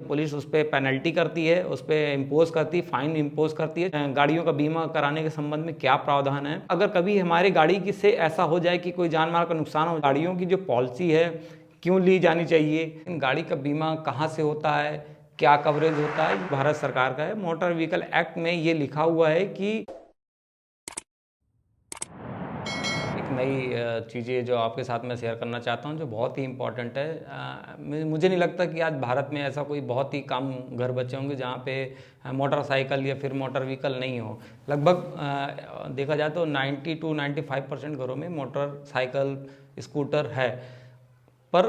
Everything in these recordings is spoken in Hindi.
पुलिस उस पर पेनल्टी करती है, उस पर इम्पोज करती है, फाइन इम्पोज करती है। गाड़ियों का बीमा कराने के संबंध में क्या प्रावधान है, अगर कभी हमारी गाड़ी की से ऐसा हो जाए कि कोई जान माल का नुकसान हो, गाड़ियों की जो पॉलिसी है क्यों ली जानी चाहिए, गाड़ी का बीमा कहाँ से होता है, क्या कवरेज होता है, भारत सरकार का है। मोटर व्हीकल एक्ट में ये लिखा हुआ है कि नई चीज़ें जो आपके साथ में शेयर करना चाहता हूँ जो बहुत ही इम्पॉर्टेंट है। मुझे नहीं लगता कि आज भारत में ऐसा कोई बहुत ही कम घर बचे होंगे जहाँ पे मोटरसाइकिल या फिर मोटर व्हीकल नहीं हो। लगभग देखा जाए तो 90 to 95% घरों में मोटरसाइकिल स्कूटर है। पर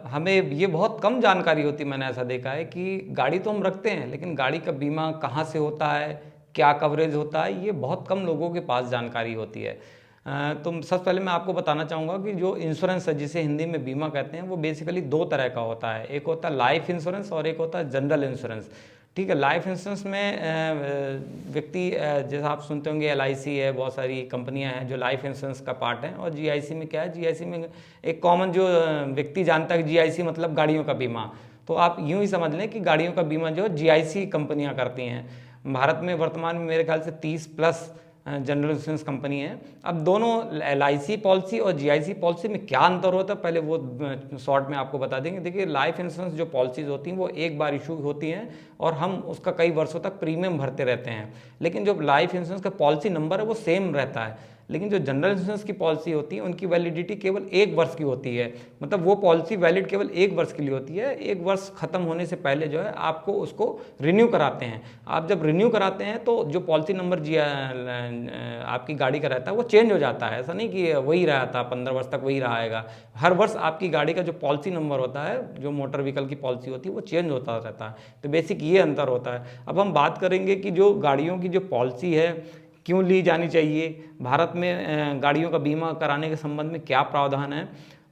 हमें ये बहुत कम जानकारी होती, मैंने ऐसा देखा है कि गाड़ी तो हम रखते हैं लेकिन गाड़ी का बीमा कहाँ से होता है, क्या कवरेज होता है, ये बहुत कम लोगों के पास जानकारी होती है। तो सबसे पहले मैं आपको बताना चाहूँगा कि जो इंश्योरेंस है जिसे हिंदी में बीमा कहते हैं वो बेसिकली दो तरह का होता है। एक होता है लाइफ इंश्योरेंस और एक होता है जनरल इंश्योरेंस। ठीक है, लाइफ इंश्योरेंस में व्यक्ति जैसा आप सुनते होंगे LIC है, बहुत सारी कंपनियां हैं जो लाइफ इंश्योरेंस का पार्ट है। और GIC में क्या है, GIC में एक कॉमन जो व्यक्ति जानता है कि GIC मतलब गाड़ियों का बीमा, तो आप यूं ही समझ लें कि गाड़ियों का बीमा जो GIC कंपनियां करती हैं। भारत में वर्तमान में मेरे ख्याल से 30+ जनरल इंश्योरेंस कंपनी है। अब दोनों LIC पॉलिसी और GIC पॉलिसी में क्या अंतर होता है पहले वो शॉर्ट में आपको बता देंगे। देखिए, लाइफ इंश्योरेंस जो पॉलिसीज होती हैं वो एक बार इशू होती हैं और हम उसका कई वर्षों तक प्रीमियम भरते रहते हैं। लेकिन जो लाइफ इंश्योरेंस का पॉलिसी नंबर है वो सेम रहता है। लेकिन जो जनरल इंश्योरेंस की पॉलिसी होती है उनकी वैलिडिटी केवल 1 वर्ष की होती है। मतलब वो पॉलिसी वैलिड केवल 1 वर्ष के लिए होती है। 1 वर्ष खत्म होने से पहले जो है आपको उसको रिन्यू कराते हैं। आप जब रिन्यू कराते हैं तो जो पॉलिसी नंबर आपकी गाड़ी का रहता है वो चेंज हो जाता है। ऐसा नहीं कि वही रहा था 15 वर्ष तक वही रहेगा। हर वर्ष आपकी गाड़ी का जो पॉलिसी नंबर होता है, जो मोटर व्हीकल की पॉलिसी होती है, वो चेंज होता रहता है। तो बेसिक ये अंतर होता है। अब हम बात करेंगे कि जो गाड़ियों की जो पॉलिसी है क्यों ली जानी चाहिए, भारत में गाड़ियों का बीमा कराने के संबंध में क्या प्रावधान है।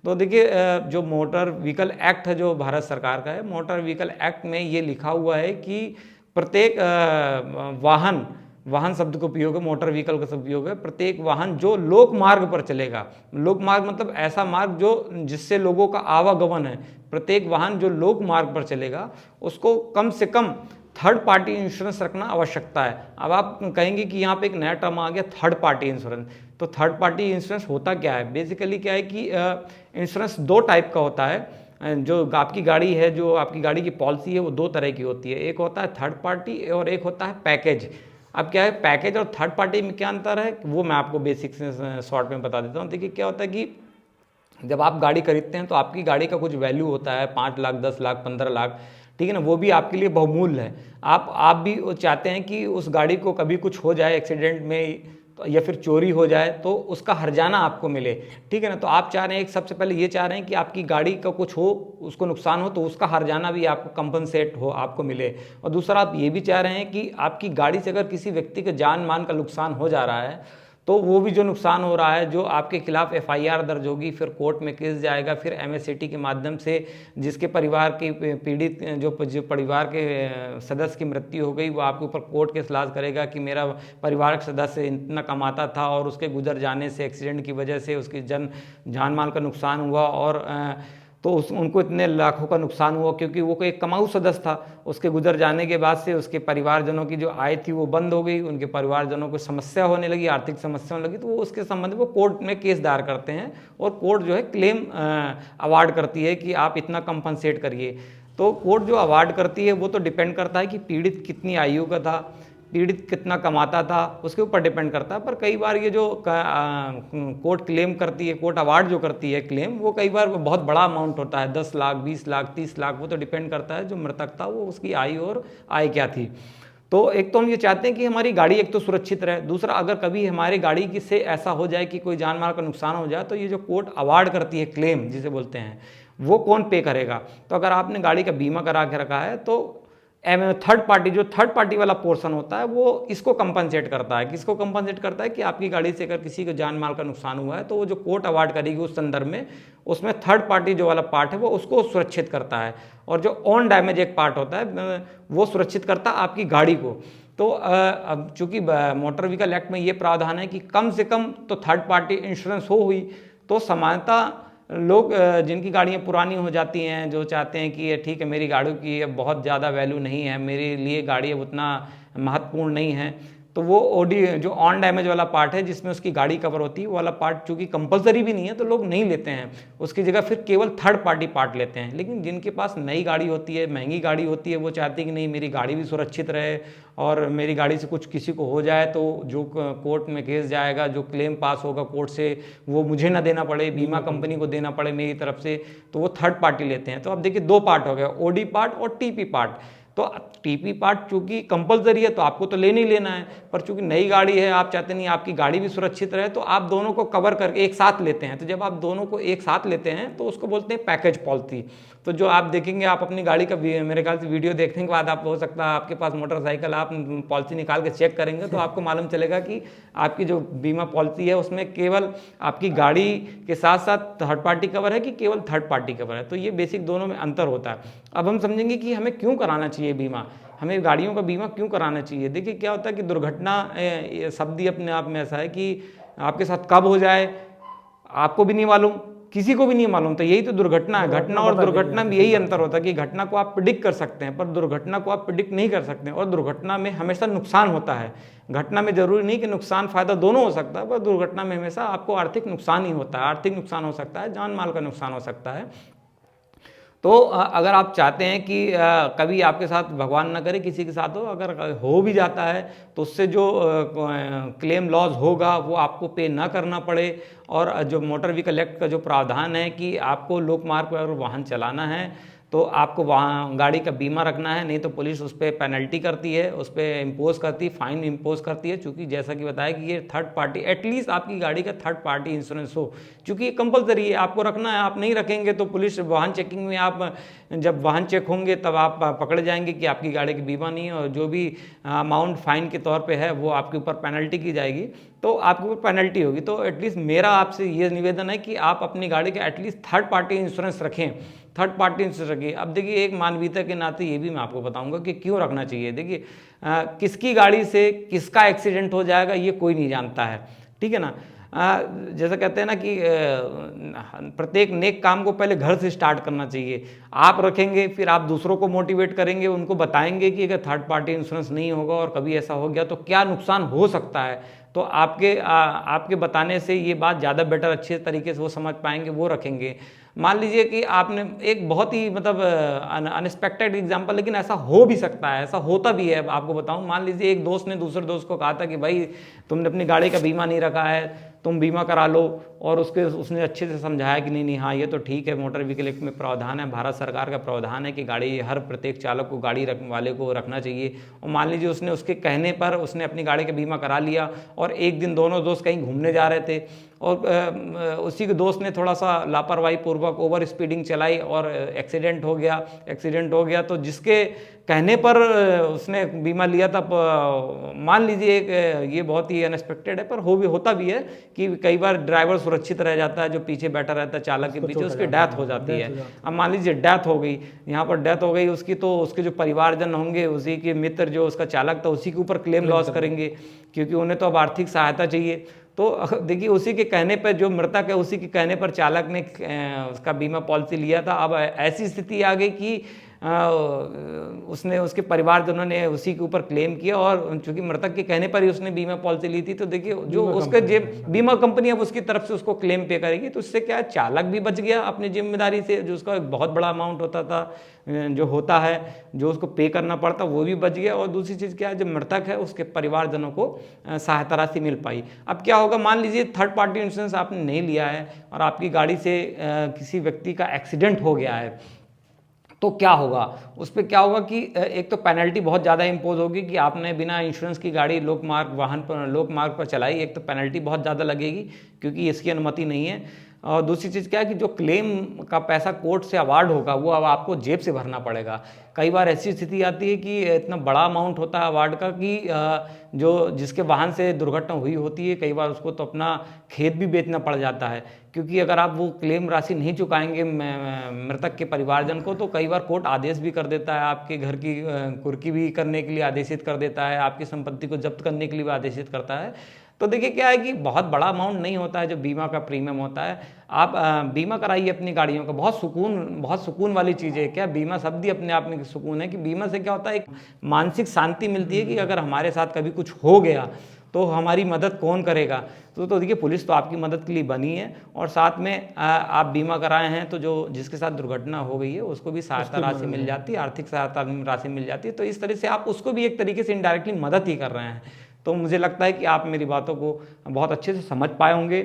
तो देखिए, जो मोटर व्हीकल एक्ट है जो भारत सरकार का है, मोटर व्हीकल एक्ट में ये लिखा हुआ है कि प्रत्येक वाहन शब्द का उपयोग है, मोटर व्हीकल का उपयोग है, प्रत्येक वाहन जो लोक मार्ग पर चलेगा। लोक मार्ग मतलब ऐसा मार्ग जो जिससे लोगों का आवागमन है। प्रत्येक वाहन जो लोक मार्ग पर चलेगा उसको कम से कम थर्ड पार्टी इंश्योरेंस रखना आवश्यकता है। अब आप कहेंगे कि यहाँ पे एक नया टर्म आ गया, थर्ड पार्टी इंश्योरेंस। तो थर्ड पार्टी इंश्योरेंस होता क्या है, बेसिकली क्या है कि इंश्योरेंस 2 टाइप का होता है। जो आपकी गाड़ी है, जो आपकी गाड़ी की पॉलिसी है वो 2 तरह की होती है। एक होता है थर्ड पार्टी और एक होता है पैकेज। अब क्या है, पैकेज और थर्ड पार्टी में क्या अंतर है वो मैं आपको बेसिक से शॉर्ट में बता देता हूँ। देखिए, क्या होता है कि जब आप गाड़ी खरीदते हैं तो आपकी गाड़ी का कुछ वैल्यू होता है, 5 लाख, 10 लाख, 15 लाख, ठीक है ना, वो भी आपके लिए बहुमूल्य है। आप भी चाहते हैं कि उस गाड़ी को कभी कुछ हो जाए एक्सीडेंट में या फिर चोरी हो जाए तो उसका हर्जाना आपको मिले, ठीक है ना। तो आप चाह रहे हैं, एक सबसे पहले ये चाह रहे हैं कि आपकी गाड़ी का कुछ हो, उसको नुकसान हो तो उसका हर्जाना भी आपको कंपनसेट हो, आपको मिले। और दूसरा आप ये भी चाह रहे हैं कि आपकी गाड़ी से अगर किसी व्यक्ति के जान मान का नुकसान हो जा रहा है तो वो भी जो नुकसान हो रहा है, जो आपके खिलाफ FIR दर्ज होगी, फिर कोर्ट में केस जाएगा, फिर MSCT के माध्यम से जिसके परिवार की पीड़ित जो परिवार के सदस्य की मृत्यु हो गई वो आपके ऊपर कोर्ट केस लाज करेगा कि मेरा परिवार सदस्य इतना कमाता था और उसके गुजर जाने से, एक्सीडेंट की वजह से उसकी जान माल का नुकसान हुआ और तो उनको इतने लाखों का नुकसान हुआ क्योंकि वो कोई एक कमाऊ सदस्य था। उसके गुजर जाने के बाद से उसके परिवारजनों की जो आय थी वो बंद हो गई, उनके परिवारजनों को समस्या होने लगी, आर्थिक समस्या होने लगी, तो वो उसके संबंध में वो कोर्ट में केस दायर करते हैं और कोर्ट जो है क्लेम अवार्ड करती है कि आप इतना कंपनसेट करिए। तो कोर्ट जो अवार्ड करती है वो तो डिपेंड करता है कि पीड़ित कितनी आयु का था, पीड़ित कितना कमाता था, उसके ऊपर डिपेंड करता है। पर कई बार ये जो कोर्ट क्लेम करती है, कोर्ट अवार्ड जो करती है क्लेम, वो कई बार बहुत बड़ा अमाउंट होता है, 10 लाख, 20 लाख, 30 लाख, वो तो डिपेंड करता है जो मृतक था वो उसकी आयु और आय क्या थी। तो एक तो हम ये चाहते हैं कि हमारी गाड़ी एक तो सुरक्षित रहे, दूसरा अगर कभी हमारी गाड़ी की से ऐसा हो जाए कि कोई जान माल का नुकसान हो जाए तो ये जो कोर्ट अवार्ड करती है क्लेम जिसे बोलते हैं, वो कौन पे करेगा। तो अगर आपने गाड़ी का बीमा करा के रखा है तो थर्ड पार्टी, जो थर्ड पार्टी वाला पोर्शन होता है वो इसको कंपनसेट करता है। किसको कंपनसेट करता है कि आपकी गाड़ी से अगर किसी को जान माल का नुकसान हुआ है तो वो जो कोर्ट अवार्ड करेगी उस संदर्भ में, उसमें थर्ड पार्टी जो वाला पार्ट है वो उसको सुरक्षित करता है। और जो ऑन डैमेज एक पार्ट होता है वो सुरक्षित करता है आपकी गाड़ी को। तो अब चूंकि मोटर व्हीकल एक्ट में ये प्रावधान है कि कम से कम तो थर्ड पार्टी इंश्योरेंस हो हुई तो सामान्यतः लोग जिनकी गाड़ियाँ पुरानी हो जाती हैं, जो चाहते हैं कि ठीक है मेरी गाड़ी की अब बहुत ज़्यादा वैल्यू नहीं है, मेरे लिए गाड़ी अब उतना महत्वपूर्ण नहीं है, तो वो ओडी जो ऑन डैमेज वाला पार्ट है जिसमें उसकी गाड़ी कवर होती है, वो वाला पार्ट चूंकि कंपलसरी भी नहीं है तो लोग नहीं लेते हैं, उसकी जगह फिर केवल थर्ड पार्टी पार्ट लेते हैं। लेकिन जिनके पास नई गाड़ी होती है, महंगी गाड़ी होती है, वो चाहते हैं कि नहीं मेरी गाड़ी भी सुरक्षित रहे और मेरी गाड़ी से कुछ किसी को हो जाए तो जो कोर्ट में केस जाएगा, जो क्लेम पास होगा कोर्ट से, वो मुझे ना देना पड़े, बीमा कंपनी को देना पड़े मेरी तरफ से, तो वो थर्ड पार्टी लेते हैं। तो अब देखिए 2 पार्ट हो गया, ओडी पार्ट और टीपी पार्ट। तो टीपी पार्ट चूंकि कंपलसरी है तो आपको तो लेना ही लेना है, पर चूंकि नई गाड़ी है, आप चाहते नहीं आपकी गाड़ी भी सुरक्षित रहे, तो आप दोनों को कवर करके एक साथ लेते हैं। तो जब आप दोनों को एक साथ लेते हैं तो उसको बोलते हैं पैकेज पॉलिसी। तो जो आप देखेंगे, आप अपनी गाड़ी का मेरे ख्याल से वीडियो देखने के बाद आप हो सकता है आपके पास मोटरसाइकिल, आप पॉलिसी निकाल के चेक करेंगे तो आपको मालूम चलेगा कि आपकी जो बीमा पॉलिसी है उसमें केवल आपकी गाड़ी के साथ साथ थर्ड पार्टी कवर है कि केवल थर्ड पार्टी कवर है। तो ये बेसिक दोनों में अंतर होता है। अब हम समझेंगे कि हमें क्यों कराना चाहिए बीमा, हमें गाड़ियों का बीमा क्यों कराना चाहिए। देखिए क्या होता है कि दुर्घटना शब्द ही अपने आप में ऐसा है कि आपके साथ कब हो जाए आपको भी नहीं मालूम, किसी को भी नहीं मालूम। तो यही तो दुर्घटना है। घटना और दुर्घटना में यही अंतर होता है कि घटना को आप प्रिडिक्ट कर सकते हैं पर दुर्घटना को आप प्रिडिक्ट नहीं कर सकते हैं, और दुर्घटना में हमेशा नुकसान होता है। घटना में जरूरी नहीं कि नुकसान फायदा दोनों हो सकता है, पर दुर्घटना में हमेशा आपको आर्थिक नुकसान ही होता है। आर्थिक नुकसान हो सकता है, जान माल का नुकसान हो सकता है। तो अगर आप चाहते हैं कि कभी आपके साथ भगवान ना करे किसी के साथ हो, अगर हो भी जाता है तो उससे जो क्लेम लॉस होगा वो आपको पे ना करना पड़े, और जो मोटर व्हीकल एक्ट का जो प्रावधान है कि आपको लोक मार्ग पर वाहन चलाना है तो आपको वहाँ गाड़ी का बीमा रखना है, नहीं तो पुलिस उस पर पेनल्टी करती है, उस पर इम्पोज करती है, फाइन इम्पोज करती है। चूँकि जैसा कि बताया कि ये थर्ड पार्टी, एटलीस्ट आपकी गाड़ी का थर्ड पार्टी इंश्योरेंस हो, चूँकि ये कंपलसरी है, आपको रखना है। आप नहीं रखेंगे तो पुलिस वाहन चेकिंग में, आप जब वाहन चेक होंगे तब आप पकड़े जाएंगे कि आपकी गाड़ी की बीमा नहीं है, और जो भी अमाउंट फाइन के तौर पे है वो आपके ऊपर पेनल्टी की जाएगी, तो आपके ऊपर पेनल्टी होगी। तो एटलीस्ट मेरा आपसे ये निवेदन है कि आप अपनी गाड़ी का एटलीस्ट थर्ड पार्टी इंश्योरेंस रखें, थर्ड पार्टी इंश्योरेंस रखिए। अब देखिए एक मानवीयता के नाते ये भी मैं आपको बताऊंगा कि क्यों रखना चाहिए। देखिए किसकी गाड़ी से किसका एक्सीडेंट हो जाएगा ये कोई नहीं जानता है, ठीक है ना। जैसा कहते हैं ना कि प्रत्येक नेक काम को पहले घर से स्टार्ट करना चाहिए। आप रखेंगे फिर आप दूसरों को मोटिवेट करेंगे, उनको बताएंगे कि अगर थर्ड पार्टी इंश्योरेंस नहीं होगा और कभी ऐसा हो गया तो क्या नुकसान हो सकता है, तो आपके बताने से ये बात ज़्यादा बेटर, अच्छे तरीके से वो समझ पाएंगे, वो रखेंगे। मान लीजिए कि आपने एक बहुत ही मतलब अनएक्सपेक्टेड एग्जांपल, लेकिन ऐसा हो भी सकता है, ऐसा होता भी है। आपको बताऊं, मान लीजिए एक दोस्त ने दूसरे दोस्त को कहा था कि भाई तुमने अपनी गाड़ी का बीमा नहीं रखा है, तुम बीमा करा लो, और उसने अच्छे से समझाया कि नहीं हाँ ये तो ठीक है, मोटर व्हीकल एक्ट में प्रावधान है, भारत सरकार का प्रावधान है कि गाड़ी हर प्रत्येक चालक को, गाड़ी वाले को रखना चाहिए। और मान लीजिए उसने उसके कहने पर उसने अपनी गाड़ी का बीमा करा लिया, और एक दिन दोनों दोस्त कहीं घूमने जा रहे थे और उसी के दोस्त ने थोड़ा सा लापरवाही पूर्वक ओवर स्पीडिंग चलाई और एक्सीडेंट हो गया। तो जिसके कहने पर उसने बीमा लिया था, मान लीजिए ये बहुत ही अनएक्सपेक्टेड है पर होता भी है कि कई बार ड्राइवर सुरक्षित रह जाता है, जो पीछे बैठा रहता है चालक के पीछे, उसकी डेथ हो जाती है। अब मान लीजिए डेथ हो गई, यहाँ पर डेथ हो गई उसकी, तो उसके जो परिवारजन होंगे, उसी के मित्र जो उसका चालक था, उसी के ऊपर क्लेम लॉस करेंगे, क्योंकि उन्हें तो अब आर्थिक सहायता चाहिए। तो देखिए उसी के कहने पर, जो मृतक है उसी के कहने पर चालक ने उसका बीमा पॉलिसी लिया था। अब ऐसी स्थिति आ गई कि उसके परिवारजनों ने उसी के ऊपर क्लेम किया, और चूंकि मृतक के कहने पर ही उसने बीमा पॉलिसी ली थी, तो देखिए जो उसके बीमा कंपनी अब उसकी तरफ से उसको क्लेम पे करेगी। तो इससे क्या है, चालक भी बच गया अपनी जिम्मेदारी से, जो उसका एक बहुत बड़ा अमाउंट होता है जो उसको पे करना पड़ता, वो भी बच गया। और दूसरी चीज़ क्या है, जब मृतक है उसके परिवारजनों को सहायता राशि मिल पाई। अब क्या होगा, मान लीजिए थर्ड पार्टी इंश्योरेंस आपने नहीं लिया है और आपकी गाड़ी से किसी व्यक्ति का एक्सीडेंट हो गया है, तो क्या होगा, उस पर क्या होगा कि एक तो पेनल्टी बहुत ज़्यादा इंपोज होगी कि आपने बिना इंश्योरेंस की गाड़ी लोक मार्ग पर चलाई। एक तो पेनल्टी बहुत ज़्यादा लगेगी क्योंकि इसकी अनुमति नहीं है, और दूसरी चीज़ क्या है कि जो क्लेम का पैसा कोर्ट से अवार्ड होगा वो अब आपको जेब से भरना पड़ेगा। कई बार ऐसी स्थिति आती है कि इतना बड़ा अमाउंट होता है अवार्ड का कि जिसके वाहन से दुर्घटना हुई होती है, कई बार उसको तो अपना खेत भी बेचना पड़ जाता है, क्योंकि अगर आप वो क्लेम राशि नहीं चुकाएंगे मृतक के परिवारजन को, तो कई बार कोर्ट आदेश भी कर देता है, आपके घर की कुर्की भी करने के लिए आदेशित कर देता है, आपकी संपत्ति को जब्त करने के लिए भी आदेशित करता है। तो देखिए क्या है कि बहुत बड़ा अमाउंट नहीं होता है जो बीमा का प्रीमियम होता है। आप बीमा कराइए अपनी गाड़ियों का, बहुत सुकून वाली चीज़ है। क्या बीमा शब्द ही अपने आप में सुकून है कि बीमा से क्या होता है, एक मानसिक शांति मिलती है कि अगर हमारे साथ कभी कुछ हो गया तो हमारी मदद कौन करेगा। तो देखिए पुलिस तो आपकी मदद के लिए बनी है, और साथ में आप बीमा कराए हैं तो जो जिसके साथ दुर्घटना हो गई है उसको भी सहायता राशि मिल जाती है, आर्थिक सहायता राशि मिल जाती है। तो इस तरह से आप उसको भी एक तरीके से इनडायरेक्टली मदद ही कर रहे हैं। तो मुझे लगता है कि आप मेरी बातों को बहुत अच्छे से समझ पाए होंगे